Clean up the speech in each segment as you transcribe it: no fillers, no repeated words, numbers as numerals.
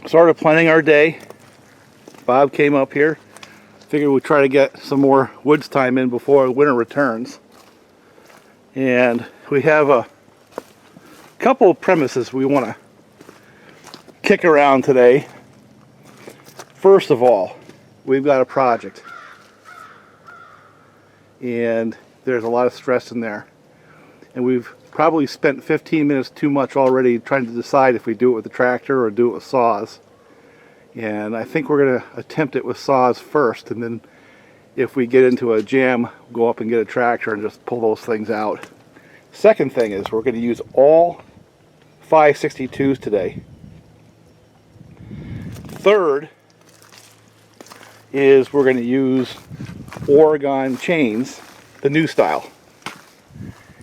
Started planning our day. Bob came up here. Figured we'd try to get some more woods time in before winter returns. And we have a couple of premises we want to kick around today. First of all, we've got a project. And there's a lot of stress in there. And we've probably spent 15 minutes too much already trying to decide if we do it with the tractor or do it with saws. And I think we're going to attempt it with saws first, and then if we get into a jam, go up and get a tractor and just pull those things out. Second thing is we're going to use all 562s today. Third is we're going to use Oregon chains, the new style.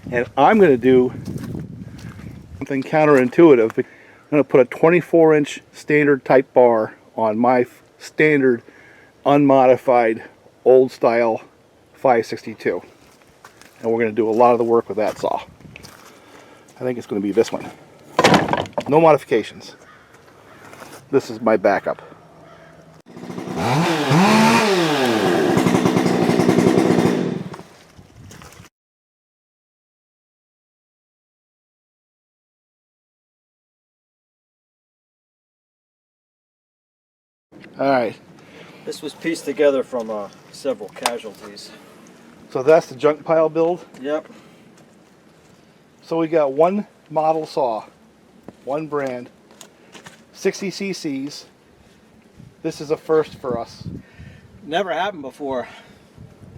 And I'm going to do something counterintuitive. I'm going to put a 24-inch standard type bar on my standard unmodified old style 562. And we're going to do a lot of the work with that saw. I think it's going to be this one. No modifications. This is my backup. Alright. This was pieced together from several casualties. So that's the junk pile build? Yep. So we got one model saw, one brand, 60 cc's. This is a first for us. Never happened before.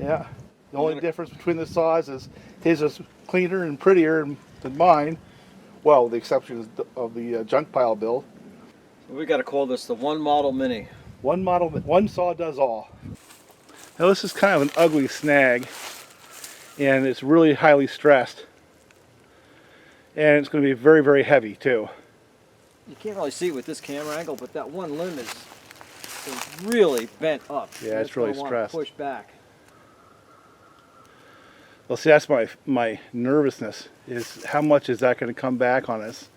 Yeah. The only difference between the saws is his is cleaner and prettier than mine. Well, with the exception of the junk pile build. We got to call this the one model mini. One model, one saw does all. Now this is kind of an ugly snag, and it's really highly stressed. And it's going to be very, very heavy too. You can't really see it with this camera angle, but that one limb is really bent up. Yeah, it's really stressed. Push back. Well, see, that's my nervousness, is how much is that going to come back on us?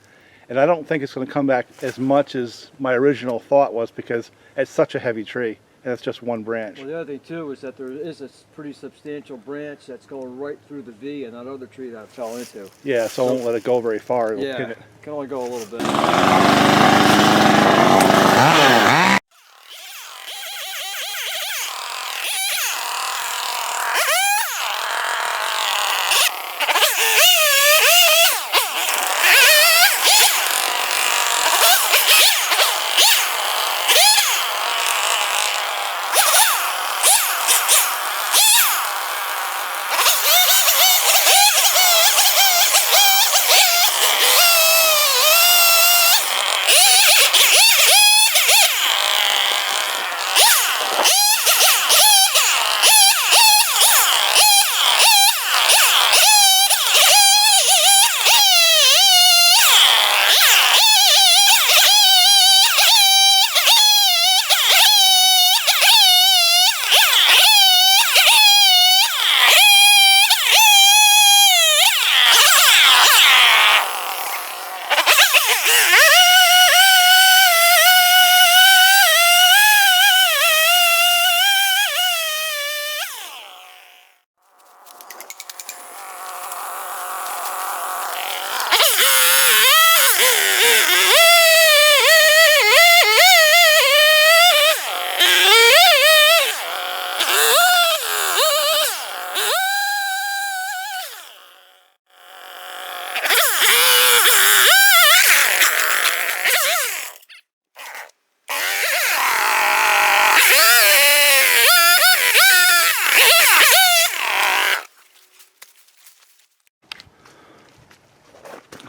And I don't think it's going to come back as much as my original thought was, because it's such a heavy tree, and it's just one branch. Well, the other thing too is that there is a pretty substantial branch that's going right through the V and that other tree that it fell into. Yeah, so I won't let it go very far. It'll pin it. Can only go a little bit.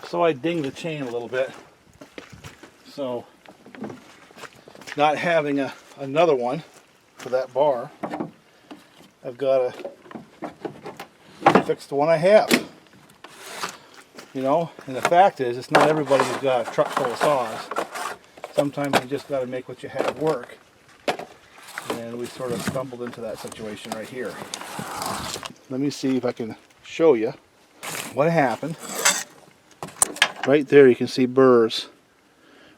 So I dinged the chain a little bit. So not having another one for that bar, I've got to fix the one I have. You know, and the fact is, it's not everybody who's got a truck full of saws. Sometimes you just got to make what you have work. And we sort of stumbled into that situation right here. Let me see if I can show you what happened. Right there you can see burrs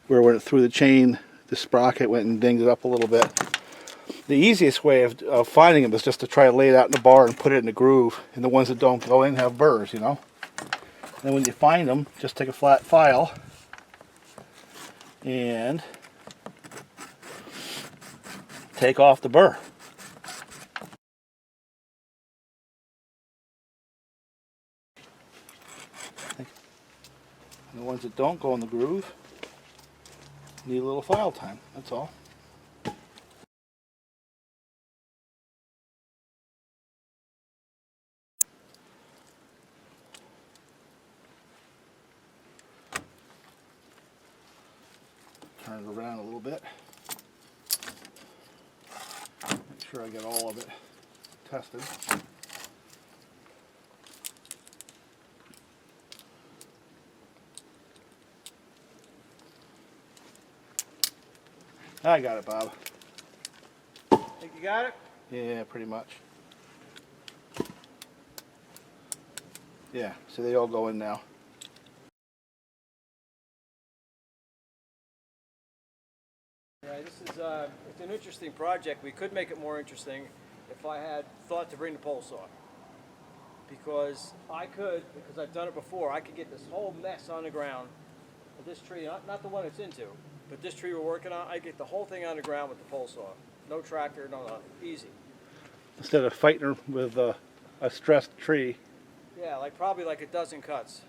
where when it threw the chain the sprocket went and dinged it up a little bit. The easiest way of finding them is just to try to lay it out in the bar and put it in the groove. And the ones that don't go in have burrs, you know. And when you find them, just take a flat file and take off the burr. And the ones that don't go in the groove need a little file time, that's all. Turn it around a little bit. Make sure I get all of it tested. I got it, Bob. Think you got it? Yeah, pretty much. Yeah, so they all go in now. Yeah, this is it's an interesting project. We could make it more interesting if I had thought to bring the pole saw. Because I've done it before, I could get this whole mess on the ground of this tree, not the one it's into, but this tree we're working on, I get the whole thing on the ground with the pole saw. No tractor, no nothing, easy. Instead of fighting with a stressed tree. Yeah, probably like a dozen cuts.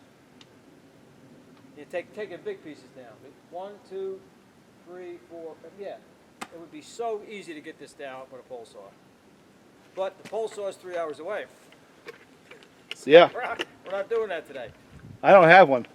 You taking big pieces down. 1, 2, 3, 4, yeah. It would be so easy to get this down with a pole saw. But the pole saw is 3 hours away. Yeah. We're not doing that today. I don't have one.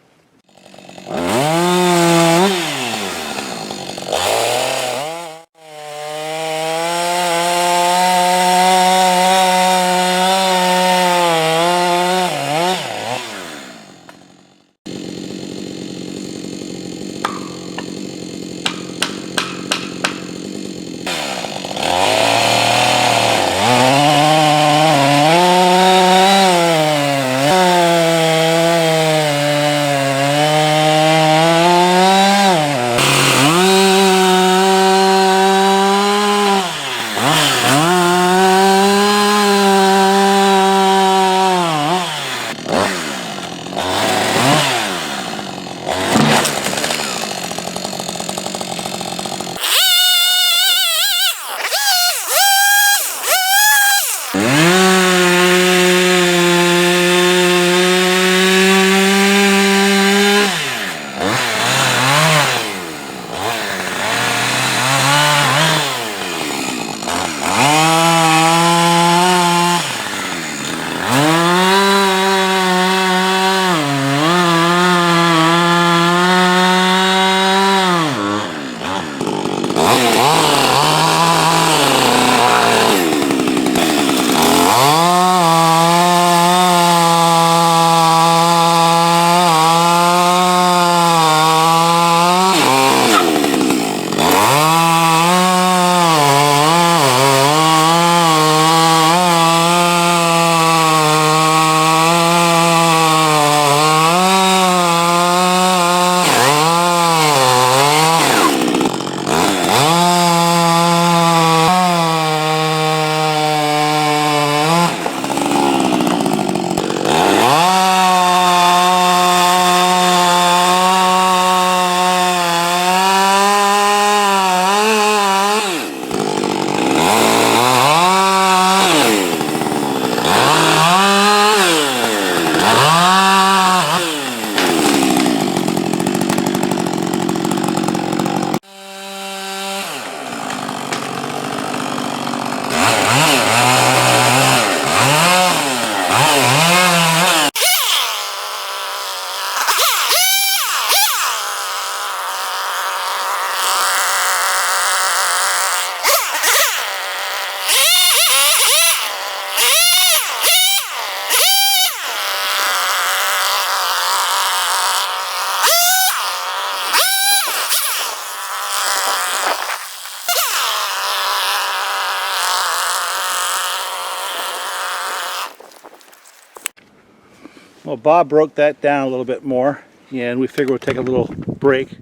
Well, Bob broke that down a little bit more, and we figured we'd take a little break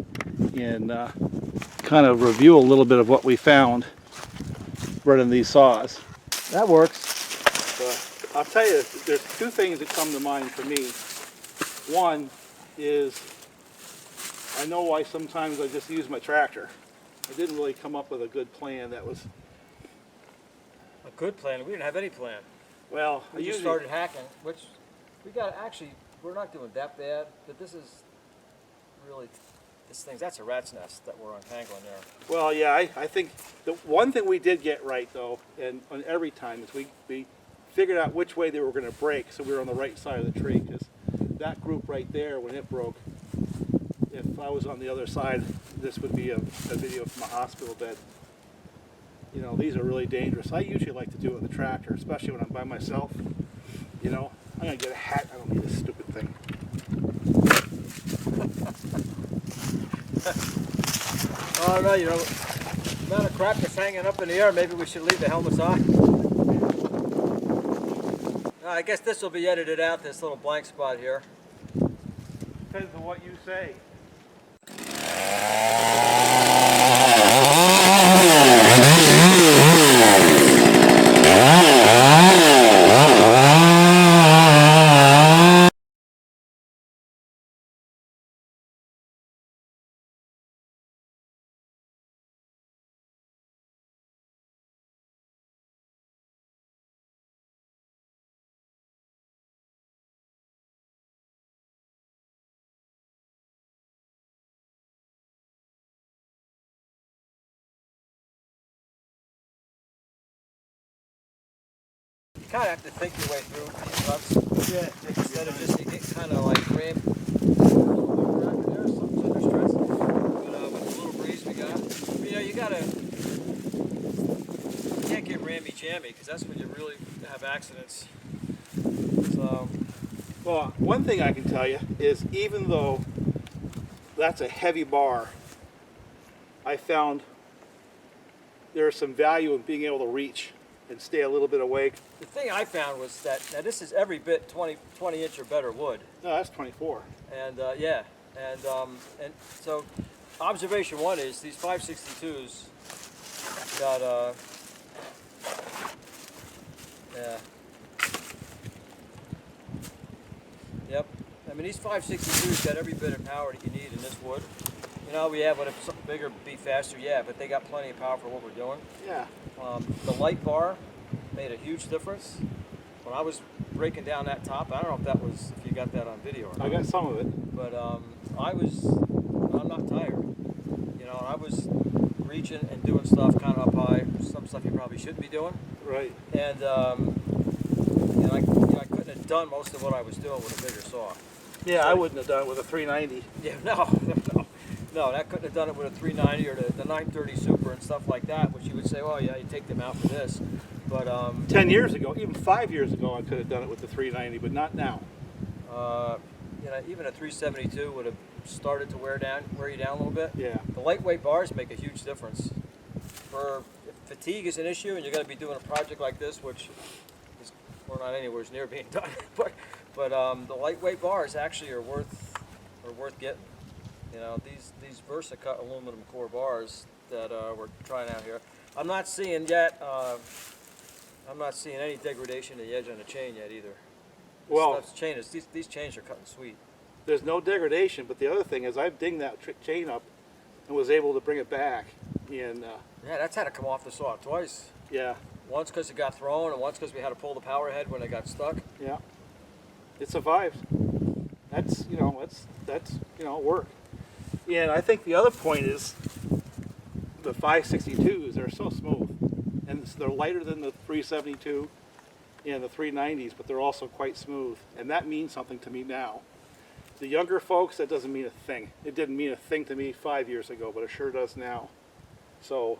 and kind of review a little bit of what we found running these saws. That works. I'll tell you, there's two things that come to mind for me. One is I know why sometimes I just use my tractor. I didn't really come up with a good plan that was... A good plan? We didn't have any plan. Well, We just started hacking, which we got actually, we're not doing that bad, but this is really, that's a rat's nest that we're untangling there. Well, yeah, I think the one thing we did get right, though, and on every time, is we figured out which way they were going to break, so we were on the right side of the tree, because that group right there, when it broke, if I was on the other side, this would be a video from a hospital bed. You know, these are really dangerous. I usually like to do it with a tractor, especially when I'm by myself. You know, I'm going to get a hat. I don't need this stupid thing. I don't know, you know, the amount of crap that's hanging up in the air, maybe we should leave the helmets on. I guess this will be edited out, this little blank spot here. Depends on what you say. You kind of have to think your way through these ruts. Yeah. Instead of just get kind of like rammed. There's something's under stress. But with the little breeze we got, you know, you can't get rammy-jammy because that's when you really have accidents. So. Well, one thing I can tell you is even though that's a heavy bar, I found there's some value in being able to reach and stay a little bit awake. The thing I found was that, now this is every bit 20 inch or better wood. No, that's 24. And yeah, and so observation one is these 562s got, yeah. Yep, I mean these 562s got every bit of power that you need in this wood. You know, we have, what if something bigger, be faster, yeah, but they got plenty of power for what we're doing. Yeah. The light bar made a huge difference. When I was breaking down that top, I don't know if that was, if you got that on video or not. I got some of it. But I'm not tired. You know, I was reaching and doing stuff kind of up high, some stuff you probably shouldn't be doing. Right. And, you know, I couldn't have done most of what I was doing with a bigger saw. Yeah, So, I wouldn't have done it with a 390. Yeah, no, that couldn't have done it with a 390 or the 930 Super and stuff like that, which you would say, oh yeah, you take them out for this. But 10 years ago, even 5 years ago, I could have done it with the 390, but not now. you know, even a 372 would have started to wear you down a little bit. Yeah. The lightweight bars make a huge difference. If fatigue is an issue and you're going to be doing a project like this, which is, we're not anywhere near being done, but the lightweight bars actually are worth getting. You know, these VersaCut aluminum core bars that we're trying out here. I'm not seeing yet. I'm not seeing any degradation in the edge on the chain yet either. Well, these chains are cutting sweet. there's no degradation, but the other thing is I've dinged that chain up and was able to bring it back. And Yeah, that's had to come off the saw twice. yeah, Once because it got thrown, and once because we had to pull the power head when it got stuck. yeah, it survived. That's work. Yeah, and I think the other point is the 562s are so smooth, and they're lighter than the 372 and the 390s, but they're also quite smooth, and that means something to me now. The younger folks, that doesn't mean a thing. It didn't mean a thing to me 5 years ago, but it sure does now. So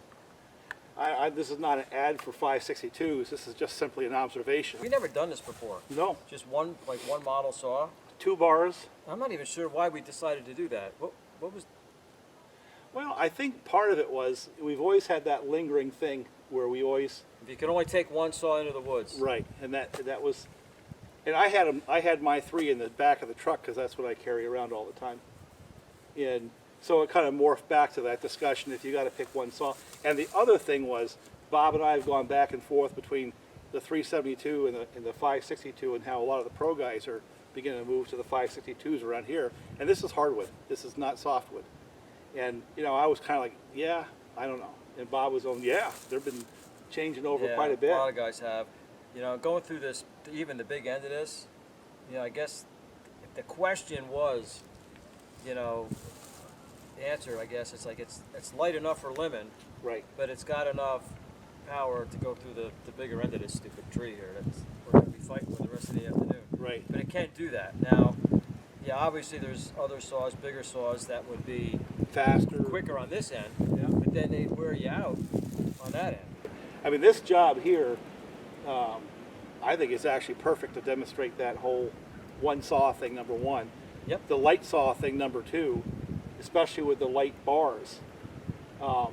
this is not an ad for 562s. This is just simply an observation. We never done this before. No, Just one model saw. 2 bars. I'm not even sure why we decided to do that. What was? Well, I think part of it was we've always had that lingering thing where we always If you could only take one saw into the woods. right, and that was, and I had my 3 in the back of the truck because that's what I carry around all the time. And So it kind of morphed back to that discussion if you got to pick one saw. And the other thing was, Bob and I have gone back and forth between the 372 and the 562, and how a lot of the pro guys are beginning to move to the 562s around here. And this is hardwood. This is not softwood. And you know, I was kind of like, yeah, I don't know. And Bob was on, yeah, they've been changing over quite a bit. A lot of guys have. You know, going through this, even the big end of this, you know, I guess if the question was, you know, the answer, I guess, it's like it's light enough for lemon, Right. but it's got enough power to go through the bigger end of this stupid tree here. That's we're going to be fighting with the rest of the afternoon. Right. But it can't do that. Now, yeah, obviously there's other saws, bigger saws that would be Faster. quicker on this end, Yeah. but then they'd wear you out on that end. I mean, this job here, I think is actually perfect to demonstrate that whole one saw thing, number one. Yep. The light saw thing, number two, especially with the light bars. But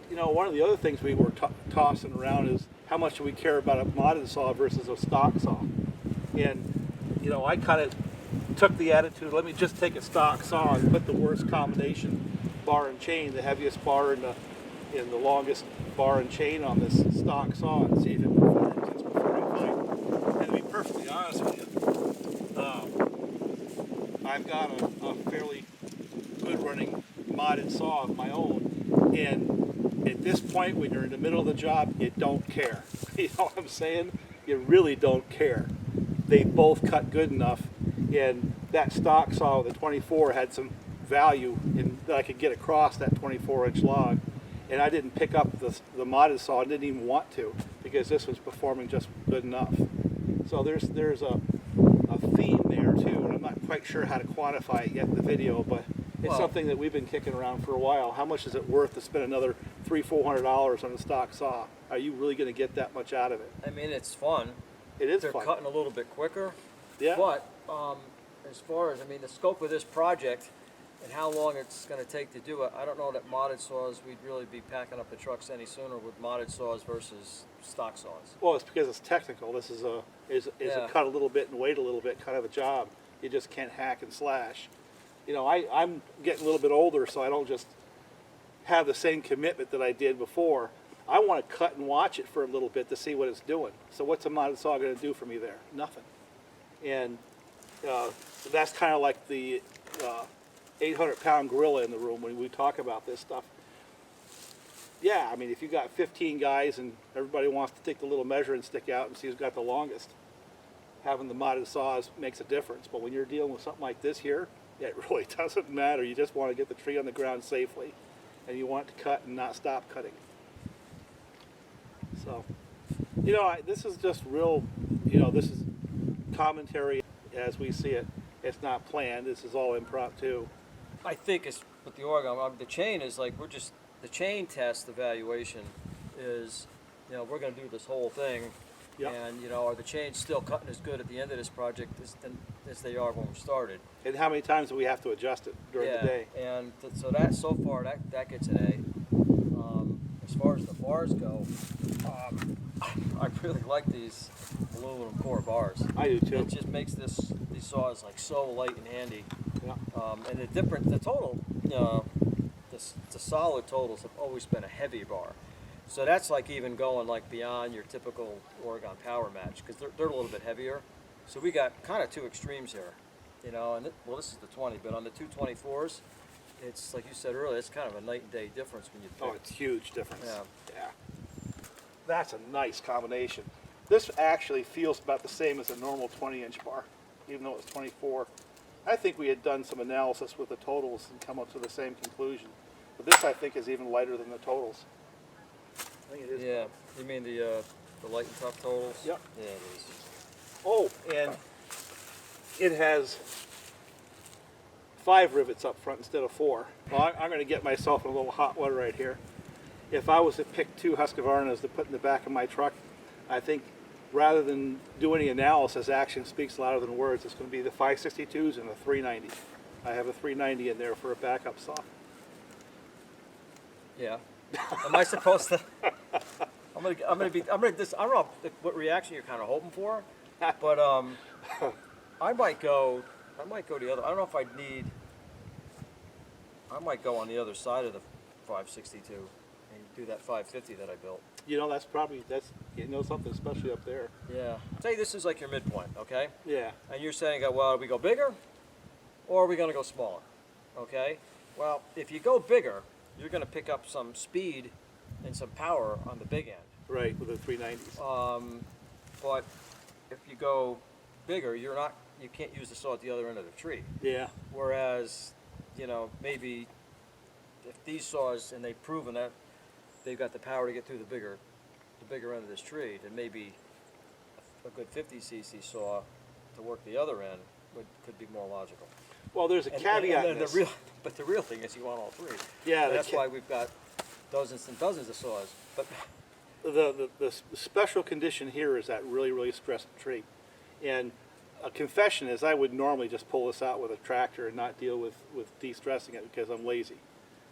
you know, one of the other things we were tossing around is how much do we care about a modded saw versus a stock saw? And you know, I kind of took the attitude, let me just take a stock saw and put the worst combination bar and chain, the heaviest bar and the longest bar and chain on this stock saw, and see if it performs. It's performing fine. And to be perfectly honest with you, I've got a fairly good running modded saw of my own, and at this point when you're in the middle of the job, you don't care. You know what I'm saying? You really don't care. They both cut good enough, and that stock saw with the 24 had some value in that I could get across that 24-inch log. And I didn't pick up the modded saw. I didn't even want to, because this was performing just good enough. So there's a theme there too, and I'm not quite sure how to quantify it yet in the video, but it's something that we've been kicking around for a while. How much is it worth to spend another $300-400 on a stock saw? Are you really going to get that much out of it? I mean, it's fun. It is They're fun. cutting a little bit quicker. Yeah. But as far as, I mean, the scope of this project and how long it's going to take to do it, I don't know that modded saws, we'd really be packing up the trucks any sooner with modded saws versus stock saws. Well, it's because it's technical. This is a cut a little bit and wait a little bit kind of a job. You just can't hack and slash. You know, I'm getting a little bit older, so I don't just have the same commitment that I did before. I want to cut and watch it for a little bit to see what it's doing. So what's a modded saw going to do for me there? Nothing. And that's kind of like the 800-pound gorilla in the room when we talk about this stuff. Yeah, I mean, if you got 15 guys and everybody wants to take the little measuring stick out and see who's got the longest, having the modded saws makes a difference. But when you're dealing with something like this here, it really doesn't matter. You just want to get the tree on the ground safely, and you want to cut and not stop cutting. So, you know, this is just real, you know, this is commentary as we see it. It's not planned. This is all impromptu. I think it's with the Oregon, the chain is like, the chain test evaluation is, you know, we're going to do this whole thing. Yep. And, you know, are the chains still cutting as good at the end of this project as they are when we started? And how many times do we have to adjust it during the day? And so that, so far, that gets an A. As far as the bars go, I really like these aluminum core bars. I do too. It just makes these saws like so light and handy. Yeah. And the total, the solid totals have always been a heavy bar. So that's like even going like beyond your typical Oregon power match, because they're a little bit heavier. So we got kind of two extremes here, you know. And well, this is the 20, but on the 224s, it's like you said earlier, it's kind of a night and day difference when you pick. Oh, it's a huge difference. Yeah. Yeah. That's a nice combination. This actually feels about the same as a normal 20-inch bar, even though it's 24. I think we had done some analysis with the totals and come up to the same conclusion. But this, I think, is even lighter than the totals. I think it is. Yeah. You mean the light and tough totals? Yep. Yeah, it is. Oh, and it has 5 rivets up front instead of 4. Well, I'm going to get myself in a little hot water right here. If I was to pick 2 Husqvarnas to put in the back of my truck, I think rather than do any analysis, action speaks louder than words. It's going to be the 562s and the 390. I have a 390 in there for a backup saw. Yeah. Am I supposed to? I don't know what reaction you're kind of hoping for, but I might go the other. I don't know if I'd need I might go on the other side of the 562 and do that 550 that I built. You know, that's something, especially up there. Yeah. Say this is like your midpoint, okay? Yeah. And you're saying, well, do we go bigger or are we going to go smaller? Okay? Well, if you go bigger, you're going to pick up some speed and some power on the big end. Right, with the 390s. But if you go bigger, you can't use the saw at the other end of the tree. Yeah. Whereas, you know, maybe if these saws, and they've proven that they've got the power to get through the bigger end of this tree, then maybe a good 50cc saw to work the other end could be more logical. Well, there's a caveat in this. But the real thing is you want all three. Yeah. That's why we've got dozens and dozens of saws. But the special condition here is that really stressed tree. And a confession is I would normally just pull this out with a tractor and not deal with de-stressing it because I'm lazy.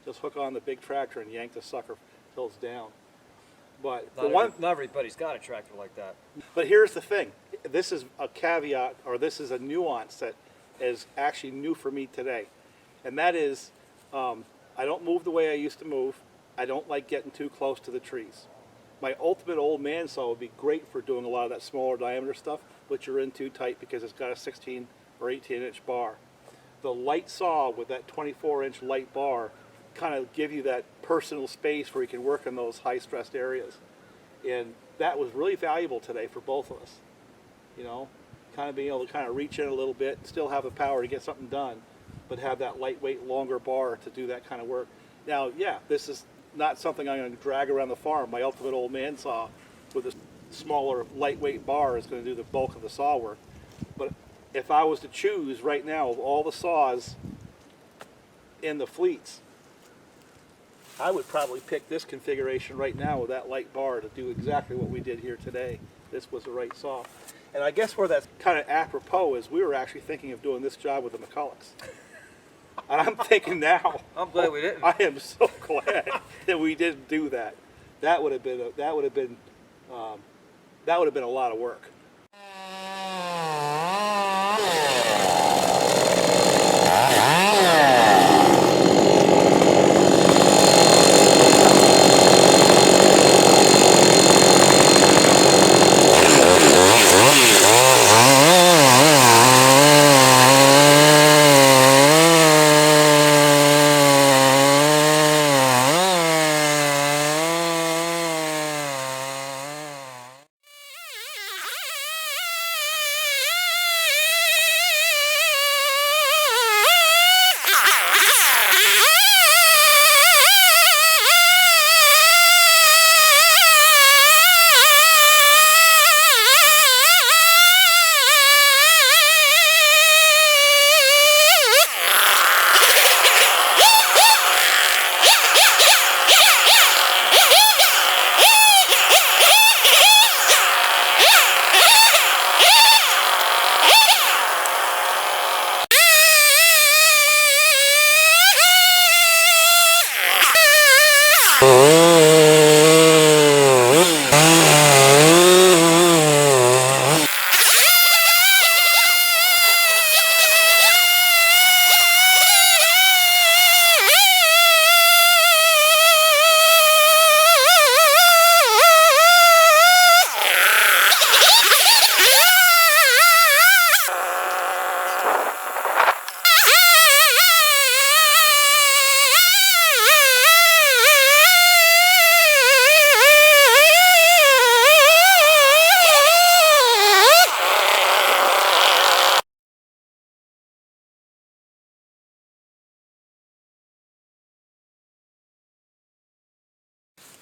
Just hook on the big tractor and yank the sucker till it's down. But not everybody's got a tractor like that. But here's the thing. This is a caveat, or this is a nuance that is actually new for me today. And that is, I don't move the way I used to move. I don't like getting too close to the trees. My ultimate old man saw would be great for doing a lot of that smaller diameter stuff, but you're in too tight because it's got a 16 or 18 inch bar. The light saw with that 24-inch light bar kind of give you that personal space where you can work in those high stressed areas. And that was really valuable today for both of us. You know, kind of being able to kind of reach in a little bit, still have the power to get something done, but have that lightweight, longer bar to do that kind of work. Now, yeah, this is not something I'm going to drag around the farm. My ultimate old man saw with a smaller, lightweight bar is going to do the bulk of the saw work. But if I was to choose right now of all the saws in the fleets, I would probably pick this configuration right now with that light bar to do exactly what we did here today. This was the right saw. And I guess where that's kind of apropos is we were actually thinking of doing this job with the McCullochs. And I'm thinking now, I'm glad we didn't. I am so glad that we didn't do that. That would have been a lot of work.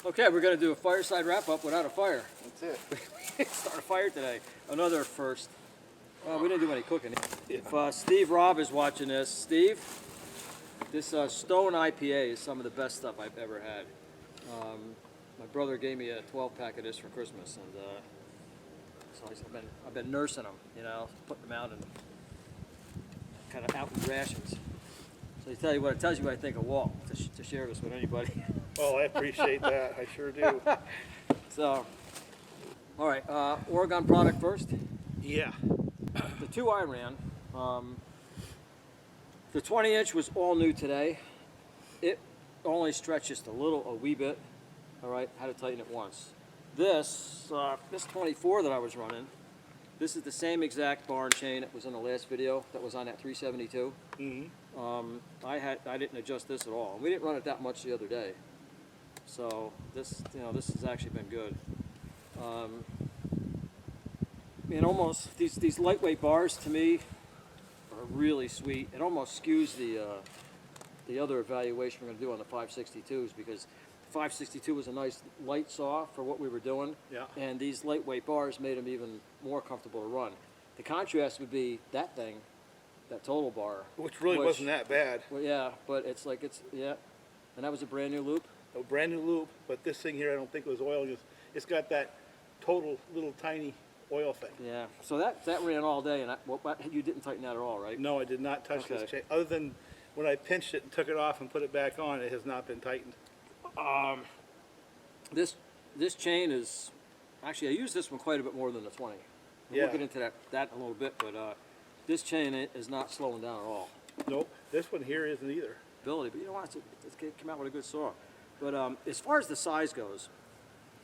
Okay, we're going to do a fireside wrap-up without a fire. That's it. Start a fire today. Another first. Well, we didn't do any cooking. If Steve Robb is watching this, Steve, this Stone IPA is some of the best stuff I've ever had. My brother gave me a 12-pack of this for Christmas, and so I've been nursing them, you know, putting them out and kind of out in rations. So it tells you what I think of Walt to share this with anybody. Well, I appreciate that. I sure do. So, all right, Oregon product first. Yeah. The two I ran, the 20-inch was all new today. it only stretched just a wee bit. All right, had to tighten it once. This 24 that I was running, this is the same exact bar and chain that was in the last video that was on that 372. I didn't adjust this at all. We didn't run it that much the other day, so this has actually been good. And almost these lightweight bars to me are really sweet. It almost skews the other evaluation we're going to do on the 562s, because 562 was a nice light saw for what we were doing, and these lightweight bars made them even more comfortable to run. The contrast would be that thing, that total bar, which really wasn't that bad. Well, yeah, but it's like and that was a brand new loop. A brand new loop, but this thing here I don't think was oil. It's got that total little tiny oil thing. Yeah, so that ran all day, and you didn't tighten that at all, right? No, I did not touch this chain, other than when I pinched it and took it off and put it back on. It has not been tightened. This chain is actually, I use this one quite a bit more than the 20. We'll get into that in a little bit, but this chain is not slowing down at all. Nope, this one here isn't either. Ability, but you know what? It's come out with a good saw. But as far as the size goes,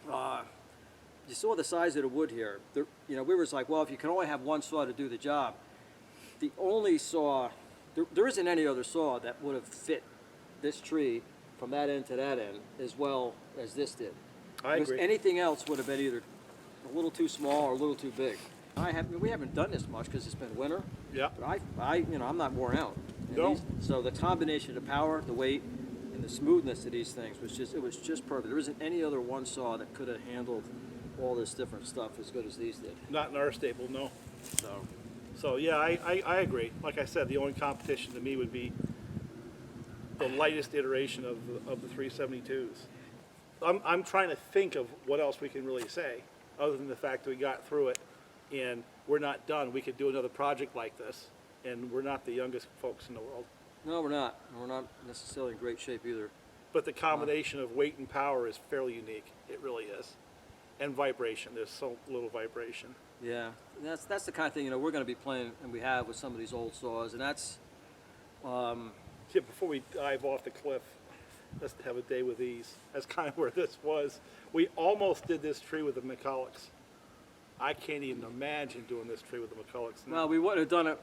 you saw the size of the wood here. We were like, well, if you can only have one saw to do the job, the only saw, there isn't any other saw that would have fit this tree from that end to that end as well as this did. I agree. Anything else would have been either a little too small or a little too big. We haven't done this much because it's been winter. Yeah. But I'm not worn out. No. So the combination of the power, the weight, and the smoothness of these things was just perfect. There isn't any other one saw that could have handled all this different stuff as good as these did. Not in our stable, no. So yeah, I agree. Like I said, the only competition to me would be the lightest iteration of the 372s. I'm trying to think of what else we can really say, other than the fact that we got through it and we're not done. We could do another project like this, and we're not the youngest folks in the world. No, we're not. We're not necessarily in great shape either. But the combination of weight and power is fairly unique. It really is. And vibration. There's so little vibration. Yeah, and that's the kind of thing we're going to be playing, and we have with some of these old saws, and that's. Yeah, before we dive off the cliff, let's have a day with these. That's kind of where this was. We almost did this tree with the McCullochs. I can't even imagine doing this tree with the McCullochs now. Well, we wouldn't have done it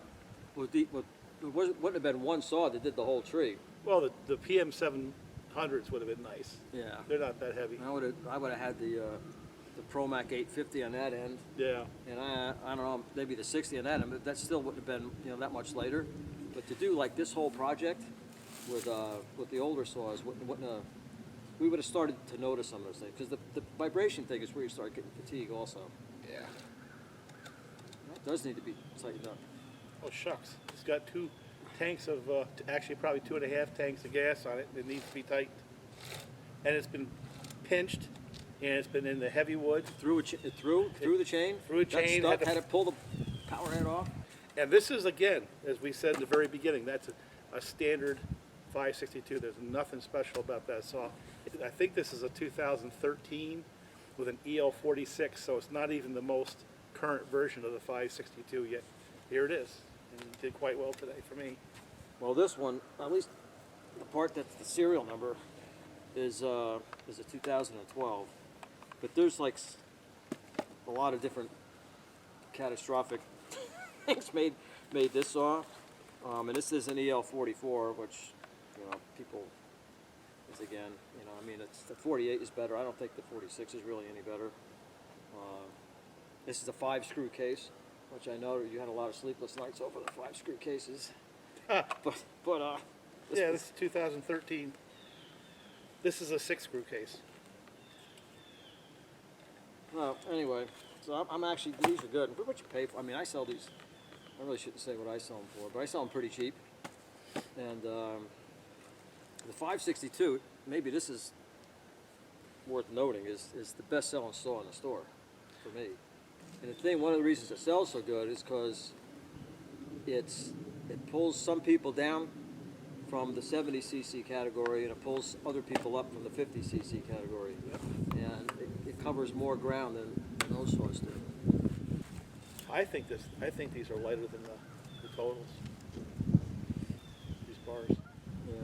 wouldn't have been one saw that did the whole tree. Well, the PM 700s would have been nice. Yeah. They're not that heavy. I would have had the Promac 850 on that end. Yeah. And I don't know, maybe the 60 on that end, but that still wouldn't have been that much later. But to do like this whole project with the older saws, we would have started to notice some of those things, because the vibration thing is where you start getting fatigue also. Yeah. It does need to be tightened up. Oh shucks! It's got 2 tanks of, actually probably 2.5 tanks of gas on it. It needs to be tightened, and it's been pinched, and it's been in the heavy wood. Through the chain. Through a chain. Had to pull the power head off. And this is, again, as we said in the very beginning, that's a standard 562. There's nothing special about that saw. I think this is a 2013 with an EL46, so it's not even the most current version of the 562 yet. Here it is, and it did quite well today for me. Well, this one, at least the part that's the serial number, is a 2012. But there's like a lot of different catastrophic things made this saw, and this is an EL44, which people is again, I mean, it's the 48 is better. I don't think the 46 is really any better. This is a 5-screw case, which I know you had a lot of sleepless nights over the 5-screw cases. But yeah, this is 2013. This is a 6-screw case. Well, anyway, so I'm actually, these are good. What you pay for? I mean, I sell these. I really shouldn't say what I sell them for, but I sell them pretty cheap. And the 562, maybe this is worth noting, is the best-selling saw in the store for me. And one of the reasons it sells so good is because it pulls some people down from the 70cc category, and it pulls other people up from the 50cc category. Yep. And it covers more ground than those saws do. I think these are lighter than the totals. These bars. Yeah,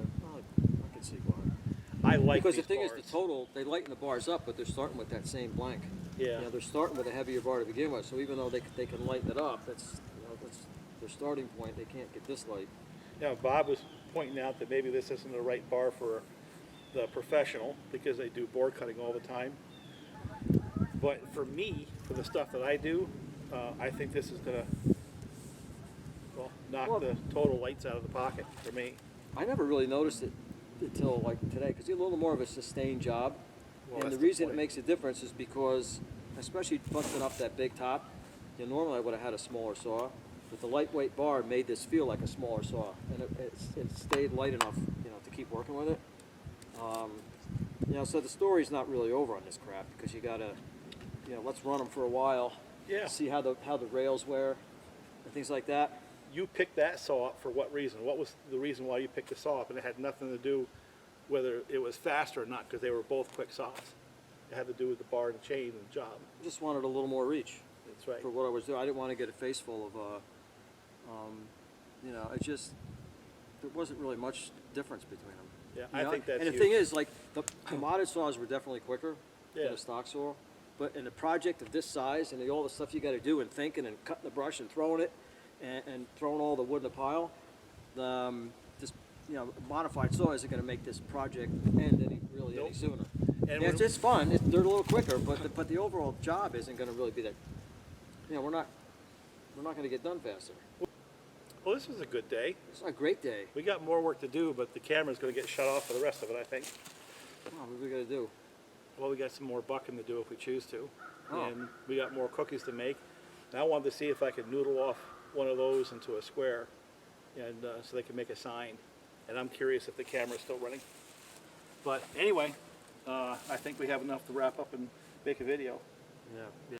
I can see why. I like Because the these thing bars. is, the total, they lighten the bars up, but they're starting with that same blank. Yeah. You know, they're starting with a heavier bar to begin with, so even though they can lighten it up, that's, you know, that's their starting point. They can't get this light. Yeah, Bob was pointing out that maybe this isn't the right bar for the professional because they do board cutting all the time. But for me, for the stuff that I do, I think this is gonna knock the total lights out of the pocket for me. I never really noticed it until like today, because it's a little more of a sustained job. Well, And the that's reason it point. makes a difference is because, especially busting up that big top, you know, normally I would have had a smaller saw, but the lightweight bar made this feel like a smaller saw, and it stayed light enough, you know, to keep working with it. You know, so the story's not really over on this crap, because you gotta, you know, let's run them for a while, Yeah. see how the rails wear, and things like that. You picked that saw up for what reason? What was the reason why you picked the saw up? And it had nothing to do whether it was fast or not, because they were both quick saws. It had to do with the bar and chain and job. I just wanted a little more reach. That's right. For what I was doing. I didn't want to get a face full of, you know, it just, there wasn't really much difference between them. Yeah, You I know? think that's And the huge. thing is, like, the modded saws were definitely quicker Yeah. than a stock saw, but in a project of this size and all the stuff you got to do and thinking and cutting the brush and throwing it and throwing all the wood in a pile, this, you know, modified saw isn't going to make this project end any Nope. sooner. And Yeah, it's fun. They're a little quicker, but the overall job isn't going to really be that. You know, we're not going to get done faster. Well, this was a good day. It's not a great day. We got more work to do, but the camera's going to get shut off for the rest of it, I think. Oh, what are we going to do? Well, we got some more bucking to do if we choose to. Oh. And we got more cookies to make. And I wanted to see if I could noodle off one of those into a square, and so they can make a sign. And I'm curious if the camera's still running. But anyway, I think we have enough to wrap up and make a video. Yeah.